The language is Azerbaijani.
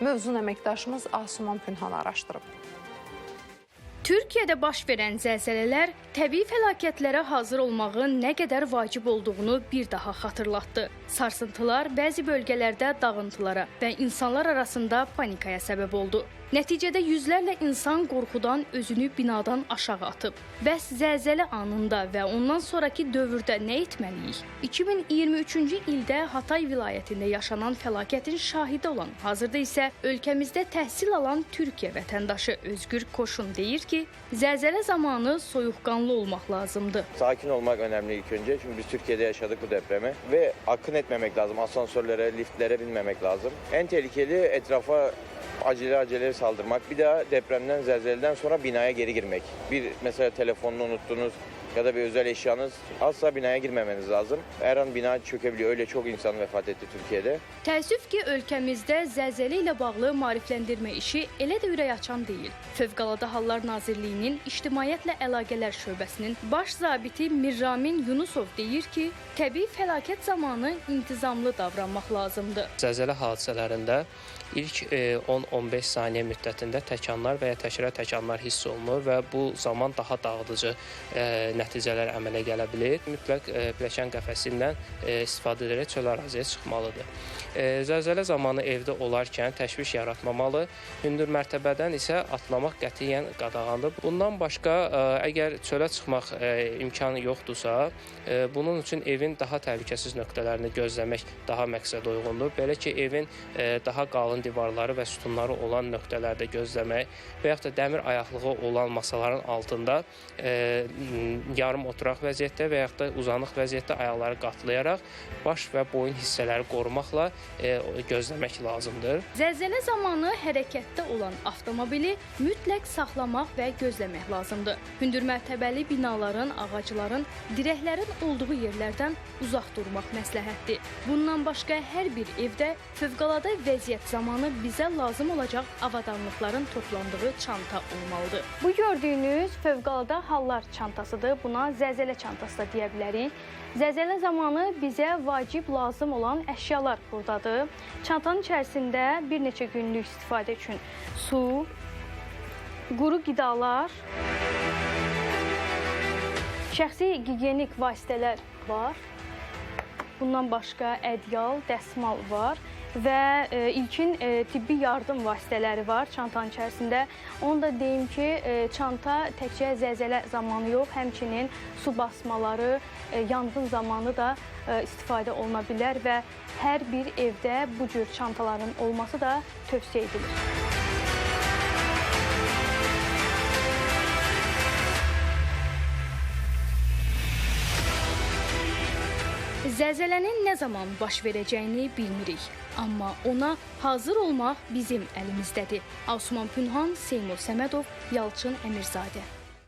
Mövzun əməkdaşımız Asuman Pünhan araşdırıb. Türkiyədə baş verən zəlzələlər təbii fəlakətlərə hazır olmağın nə qədər vacib olduğunu bir daha xatırlatdı. Sarsıntılar bəzi bölgələrdə dağıntılara və insanlar arasında panikaya səbəb oldu. Nəticədə yüzlərlə insan qorxudan özünü binadan aşağı atıb. Bəs zəlzələ anında və ondan sonraki dövrdə nə etməliyik? 2023-cü ildə Hatay vilayətində yaşanan fəlakətin şahidi olan, hazırda isə ölkəmizdə təhsil alan Türkiyə vətəndaşı Özgür Koşun deyir ki, zəlzələ zamanı soyuqqanlı olmaq lazımdır. Sakin olmak önemli ilk önce çünkü biz Türkiye'de yaşadık bu depremi ve akın etmemek lazım, asansörlere, liftlere binmemek lazım. En tehlikeli etrafa acele saldırmak, bir daha depremden, zelzeleden sonra binaya geri girmek. Bir mesela telefonunu unuttunuz ya da bir özel eşyanız asla binaya girmemeniz lazım. Her an bina çökebiliyor. Öyle çok insan vefat etti Türkiye'de. Təəssüf ki, ölkəmizdə zəlzələ ilə bağlı maarifləndirmə işi elə də ürək açan deyil. Fövqəladə Hallar Nazirliyinin İctimaiyyətlə Əlaqələr şöbəsinin baş zabiti Mirramin Yunusov deyir ki, təbii fəlakət zamanı intizamlı davranmaq lazımdır. Zəlzələ hadisələrində ilk 10-15 saniyə müddətində təkanlar və ya təkrar təkanlar hiss olunur və bu zaman daha dağıdıcı nəticələr əmələ gələ bilir. Mütləq pilləkən qəfəsindən istifadə edərək çöl əraziyə çıxmalıdır. Zəlzələ zamanı evdə olarkən təşviş yaratmamalı, hündür mərtəbədən isə atlamaq qətiyyən qadağandır. Bundan başqa, əgər çölə çıxmaq imkanı yoxdursa, bunun üçün evin daha təhlükəsiz nöqtələrini gözləmək daha məqsəd uyğundur. Belə ki, evin daha qalın divarları və sütunları olan nöqtələrdə gözləmək və yaxud da dəmir ayaqlığı olan masaların altında yarım oturaq vəziyyətdə və yaxud da uzanıq vəziyyətdə ayaqları qatlayaraq baş və boyun hissələri qorumaqla gözləmək lazımdır. Zəlzələ zamanı hərəkətdə olan avtomobili mütləq saxlamaq və gözləmək lazımdır. Hündür mərtəbəli binaların, ağacların, dirəklərin olduğu yerlərdən uzaq durmaq məsləhətdir. Bundan başqa hər bir evdə fövqəladə vəziyyət zamanı bizə lazım olacaq avadanlıqların toplandığı çanta olmalıdır. Bu gördüyünüz fövqəladə hallar çantasıdır. Buna zəlzələ çantası da deyə bilərik. Zəlzələ zamanı bizə vacib lazım olan əşyalar buradadır. Çantanın içərisində bir neçə günlük istifadə üçün su, quru qidalar, şəxsi gigiyenik vasitələr var. Bundan başqa ədyal, dəsmal var və ilkin tibbi yardım vasitələri var çantanın içərisində. Onu da deyim ki, çanta təkcə zəlzələ zamanı yox, həmçinin su basmaları, yanğın zamanı da istifadə oluna bilər və hər bir evdə bu cür çantaların olması da tövsiyə edilir. Zəlzələnin nə zaman baş verəcəyini bilmirik, amma ona hazır olmaq bizim əlimizdədir. Asuman Pünhan, Seymur Səmədov, Yalçın Əmirzadə.